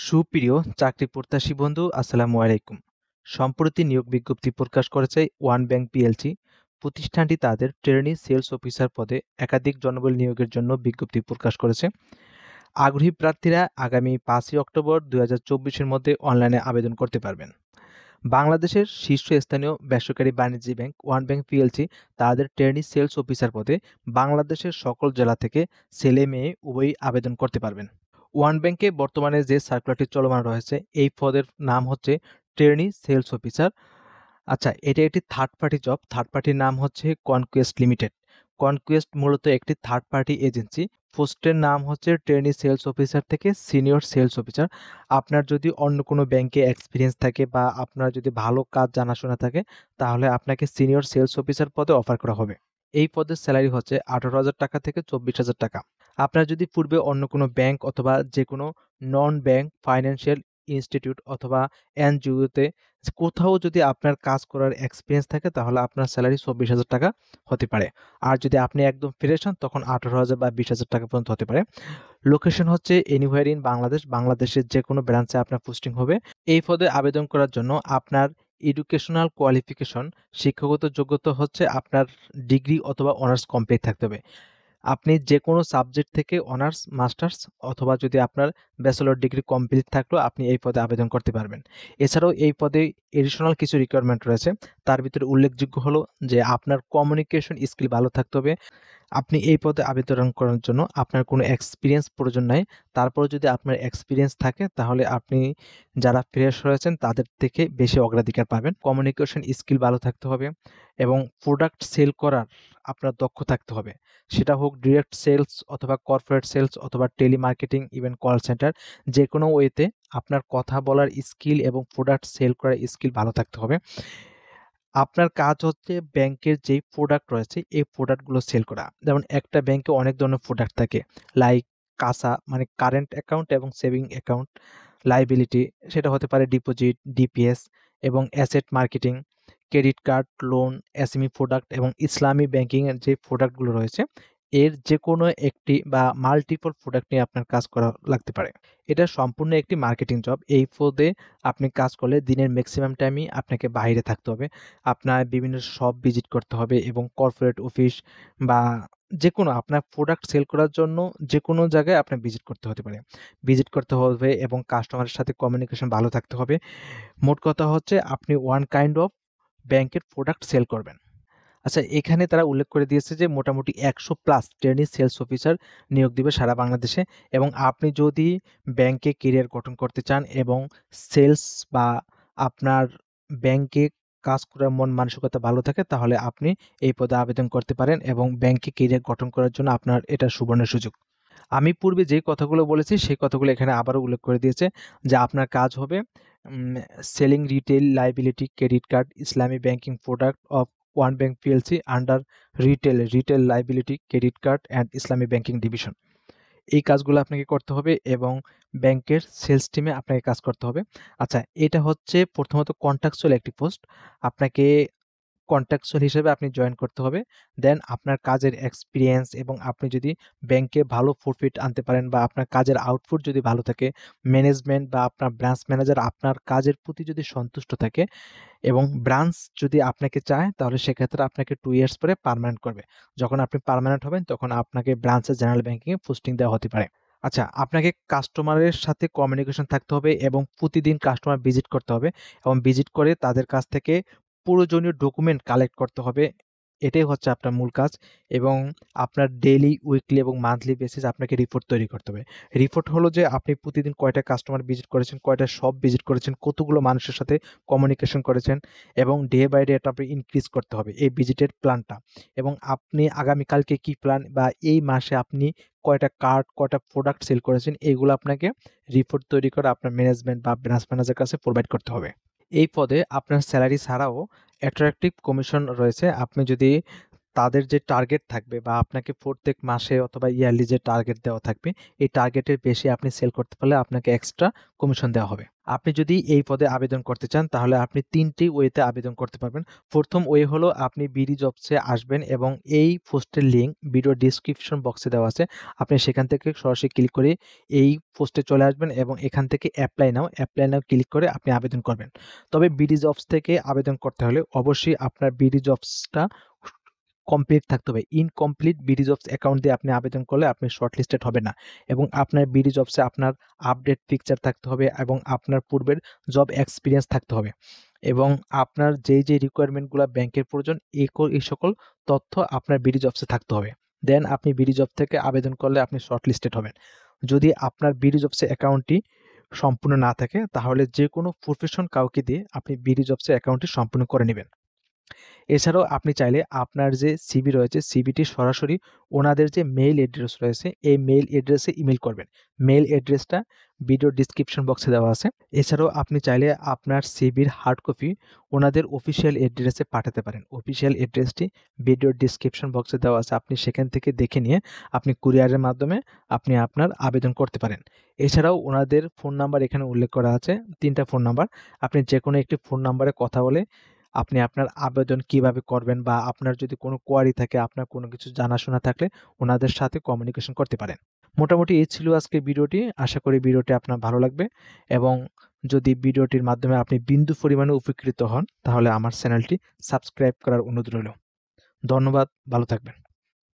সুপ্রিয় চাকরি প্রত্যাশী বন্ধু, আসসালামু আলাইকুম। সম্প্রতি নিয়োগ বিজ্ঞপ্তি প্রকাশ করেছে ওয়ান ব্যাংক পিএলসি। প্রতিষ্ঠানটি তাদের ট্রেনি সেলস অফিসার পদে একাধিক জনবল নিয়োগের জন্য বিজ্ঞপ্তি প্রকাশ করেছে। আগ্রহী প্রার্থীরা আগামী 5ই অক্টোবর 2024-এর মধ্যে অনলাইনে আবেদন করতে পারবেন। বাংলাদেশের শীর্ষস্থানীয় বেসরকারি বাণিজ্যিক ব্যাংক ওয়ান ব্যাংক পিএলসি তাদের ট্রেনি সেলস অফিসার পদে বাংলাদেশের সকল জেলা থেকে ছেলে মেয়ে উভয়ই আবেদন করতে পারবেন। ওয়ান ব্যাংকে বর্তমানে যে সার্কুলারটি চলমান রয়েছে এই পদের নাম হচ্ছে ট্রেনি সেলস অফিসার। আচ্ছা, এটা একটি থার্ড পার্টি জব। থার্ড পার্টির নাম হচ্ছে কনকুয়েস্ট লিমিটেড। কনকুয়েস্ট মূলত একটি থার্ড পার্টি এজেন্সি। পোস্টের নাম হচ্ছে ট্রেনি সেলস অফিসার থেকে সিনিয়র সেলস অফিসার। আপনার যদি অন্য কোনো ব্যাংকে এক্সপিরিয়েন্স থাকে বা আপনার যদি ভালো কাজ জানাশোনা থাকে তাহলে আপনাকে সিনিয়র সেলস অফিসার পদে অফার করা হবে। এই পদের স্যালারি হচ্ছে 18,000 টাকা থেকে 24,000 টাকা। আপনার যদি পূর্বে অন্য কোনো ব্যাংক অথবা যে কোনো নন ব্যাংক ফাইন্যান্সিয়াল ইনস্টিটিউট অথবা এনজিওতে কোথাও যদি আপনার কাজ করার এক্সপিরিয়েন্স থাকে তাহলে আপনার স্যালারি 24,000 টাকা হতে পারে। আর যদি আপনি একদম ফ্রেশ হন তখন 18,000 বা 20,000 টাকা পর্যন্ত হতে পারে। লোকেশন হচ্ছে এনিহোয়ার ইন বাংলাদেশ। বাংলাদেশের যে কোনো ব্রাঞ্চে আপনার পোস্টিং হবে। এই পদে আবেদন করার জন্য আপনার এডুকেশনাল কোয়ালিফিকেশন, শিক্ষাগত যোগ্যতা হচ্ছে আপনার ডিগ্রি অথবা অনার্স কমপ্লিট থাকতে হবে। আপনি যে কোনো সাবজেক্ট থেকে অনার্স, মাস্টার্স অথবা যদি আপনার ব্যাচেলর ডিগ্রি কমপ্লিট থাকলেও আপনি এই পদে আবেদন করতে পারবেন। এছাড়াও এই পদে এডিশনাল কিছু রিকোয়ারমেন্ট রয়েছে। তার ভিতরে উল্লেখযোগ্য হলো যে আপনার কমিউনিকেশন স্কিল ভালো থাকতে হবে। আপনি এই পদে আবেদন করার জন্য আপনার কোনো এক্সপিরিয়েন্স প্রয়োজন নাই। তারপরেও যদি আপনার এক্সপিরিয়েন্স থাকে তাহলে আপনি যারা ফ্রেশ হয়েছেন তাদের থেকে বেশি অগ্রাধিকার পাবেন। কমিউনিকেশন স্কিল ভালো থাকতে হবে এবং প্রোডাক্ট সেল করার আপনার দক্ষ থাকতে হবে। সেটা হোক ডিরেক্ট সেলস অথবা কর্পোরেট সেলস অথবা টেলিমার্কেটিং, ইভেন কল সেন্টার, যে কোনো ওয়েতে আপনার কথা বলার স্কিল এবং প্রোডাক্ট সেল করার স্কিল ভালো থাকতে হবে। আপনার কাজ হচ্ছে ব্যাংকের যেই প্রোডাক্ট রয়েছে এই প্রোডাক্টগুলো সেল করা। যেমন একটা ব্যাংকে অনেক ধরনের প্রোডাক্ট থাকে, লাইক কাসা মানে কারেন্ট অ্যাকাউন্ট এবং সেভিং অ্যাকাউন্ট, লায়াবিলিটি সেটা হতে পারে ডিপোজিট, ডিপিএস এবং asset marketing, credit card, loan, SME product এবং ইসলামী ব্যাংকিংয়ের যে প্রোডাক্টগুলো রয়েছে এর যে কোনো একটি বা মাল্টিপল প্রোডাক্ট নিয়ে আপনার কাজ করা লাগতে পারে। এটা সম্পূর্ণ একটি মার্কেটিং জব। এই পদে আপনি কাজ করলে দিনের ম্যাক্সিমাম টাইমই আপনাকে বাইরে থাকতে হবে। আপনার বিভিন্ন শপ ভিজিট করতে হবে এবং কর্পোরেট অফিস বা যেকোনো আপনার প্রোডাক্ট সেল করার জন্য যেকোনো জায়গায় আপনার ভিজিট করতে হতে পারে। ভিজিট করতে হবে এবং কাস্টমারের সাথে কমিউনিকেশন ভালো থাকতে হবে। মোট কথা হচ্ছে আপনি ওয়ান কাইন্ড অফ ব্যাংকের প্রোডাক্ট সেল করবেন। আচ্ছা, এখানে তারা উল্লেখ করে দিয়েছে যে মোটামুটি 100 প্লাস ট্রেনি সেলস অফিসার নিয়োগ দিবে সারা বাংলাদেশে এবং আপনি যদি ব্যাংকে কেরিয়ার গঠন করতে চান এবং সেলস বা আপনার ব্যাংকে কাজ করার মন মানসিকতা ভালো থাকে তাহলে আপনি এই পদে আবেদন করতে পারেন এবং ব্যাংকে কেরিয়ার গঠন করার জন্য আপনার এটা সুবর্ণ সুযোগ। আমি পূর্বে যে কথাগুলো বলেছি সেই কথাগুলো এখানে আবারও উল্লেখ করে দিয়েছে যে আপনার কাজ হবে selling retail liability credit card ইসলামী banking product of One Bank PLC under retail liability credit card and ইসলামী ব্যাংকিং ডিভিশন। এই কাজগুলো আপনাকে করতে হবে এবং ব্যাংকের সেলস টিমে আপনাকে কাজ করতে হবে। আচ্ছা, এটা হচ্ছে প্রথমত কন্ট্রাকচুয়াল একটি পোস্ট। আপনাকে কন্ট্রাকচুয়াল হিসেবে আপনি জয়েন করতে হবে। দেন আপনার কাজের এক্সপেরিয়েন্স এবং আপনি যদি ব্যাংকে ভালো প্রফিট আনতে পারেন বা আপনার কাজের আউটপুট যদি ভালো থাকে, ম্যানেজমেন্ট বা আপনার ব্রাঞ্চ ম্যানেজার আপনার কাজের প্রতি যদি সন্তুষ্ট থাকে এবং ব্রাঞ্চ যদি আপনাকে চায় তাহলে সেক্ষেত্রে আপনাকে 2 ইয়ার্স পরে পার্মানেন্ট করবে। যখন আপনি পার্মানেন্ট হবেন তখন আপনাকে ব্রাঞ্চের জেনারেল ব্যাংকিংয়ে পোস্টিং দেওয়া হতে পারে। আচ্ছা, আপনাকে কাস্টমারের সাথে কমিউনিকেশন থাকতে হবে এবং প্রতিদিন কাস্টমার ভিজিট করতে হবে এবং ভিজিট করে তাদের কাছ থেকে প্রয়োজনীয় ডকুমেন্ট কালেক্ট করতে হবে। এটাই হচ্ছে আপনার মূল কাজ এবং আপনার ডেইলি, উইকলি এবং মান্থলি বেসিস আপনাকে রিপোর্ট তৈরি করতে হবে। রিপোর্ট হলো যে আপনি প্রতিদিন কয়টা কাস্টমার ভিজিট করেছেন, কয়টা শপ ভিজিট করেছেন, কতগুলো মানুষের সাথে কমিউনিকেশন করেছেন এবং ডে বাই ডে এটা আপনি ইনক্রিজ করতে হবে এই ভিজিটের প্ল্যানটা এবং আপনি আগামীকালকে কি প্ল্যান বা এই মাসে আপনি কয়টা কার্ড, কয়টা প্রোডাক্ট সেল করেছেন এইগুলো আপনাকে রিপোর্ট তৈরি করে আপনার ম্যানেজমেন্ট বা ব্রাঞ্চ ম্যানেজারের কাছে প্রোভাইড করতে হবে। এই পদে আপনার স্যালারি ছাড়াও অ্যাট্রাকটিভ কমিশন রয়েছে। আপনি যদি তাদের যে টার্গেট থাকবে বা আপনাকে প্রত্যেক মাসে অথবা ইয়ারলি যে টার্গেট দেওয়া থাকবে, এই টার্গেটের বেশি আপনি সেল করতে পারলে আপনাকে এক্সট্রা কমিশন দেওয়া হবে। আপনি যদি এই পদে আবেদন করতে চান তাহলে আপনি ৩টি ওয়েতে আবেদন করতে পারবেন। প্রথম ওয়ে হলো আপনি বিডি জবসে আসবেন এবং এই পোস্টের লিঙ্ক ভিডিও ডেসক্রিপশন বক্সে দেওয়া আছে। আপনি সেখান থেকে সরাসরি ক্লিক করে এই পোস্টে চলে আসবেন এবং এখান থেকে অ্যাপ্লাই নাও ক্লিক করে আপনি আবেদন করবেন। তবে বিডি জবস থেকে আবেদন করতে হলে অবশ্যই আপনার বিডি জবসটা কমপ্লিট থাকতে হবে। ইনকমপ্লিট বিডি জবস অ্যাকাউন্ট দিয়ে আপনি আবেদন করলে আপনি শর্টলিস্টেড হবে না এবং আপনার বিডি জবসে আপনার আপডেট পিকচার থাকতে হবে এবং আপনার পূর্বের জব এক্সপিরিয়েন্স থাকতে হবে এবং আপনার যেই রিকোয়ারমেন্টগুলো ব্যাংকের প্রয়োজন এই সকল তথ্য আপনার বিডি জবসে থাকতে হবে। দেন আপনি বিডি জব থেকে আবেদন করলে আপনি শর্টলিস্টেড হবেন। যদি আপনার বিডি জবসে অ্যাকাউন্টটি সম্পূর্ণ না থাকে তাহলে যে কোনো প্রফেশন কাউকে দিয়ে আপনি বিডি জবসে অ্যাকাউন্টটি সম্পূর্ণ করে নেবেন। এছাড়াও আপনি চাইলে আপনার যে সিভি রয়েছে সিভিটি সরাসরি ওনাদের যে মেইল অ্যাড্রেস রয়েছে এই মেইল অ্যাড্রেসে ইমেল করবেন। মেইল অ্যাড্রেসটা ভিডিও ডিসক্রিপশন বক্সে দেওয়া আছে। এছাড়াও আপনি চাইলে আপনার সিভির হার্ড কপি ওনাদের অফিসিয়াল অ্যাড্রেসে পাঠাতে পারেন। অফিসিয়াল অ্যাড্রেসটি ভিডিও ডিসক্রিপশন বক্সে দেওয়া আছে। আপনি সেখান থেকে দেখে নিয়ে আপনি কুরিয়ারের মাধ্যমে আপনি আপনার আবেদন করতে পারেন। এছাড়াও ওনাদের ফোন নাম্বার এখানে উল্লেখ করা আছে, ৩টা ফোন নাম্বার। আপনি যেকোনো একটি ফোন নাম্বারে কথা বলে আপনি আপনার আবেদন কিভাবে করবেন বা আপনার যদি কোনো কোয়ারি থাকে, আপনার কোনো কিছু জানাশোনা থাকলে ওনাদের সাথে কমিউনিকেশন করতে পারেন। মোটামুটি এই ছিল আজকের ভিডিওটি। আশা করি ভিডিওটি আপনার ভালো লাগবে এবং যদি ভিডিওটির মাধ্যমে আপনি বিন্দু পরিমাণে উপকৃত হন তাহলে আমার চ্যানেলটি সাবস্ক্রাইব করার অনুরোধ রইল। ধন্যবাদ, ভালো থাকবেন।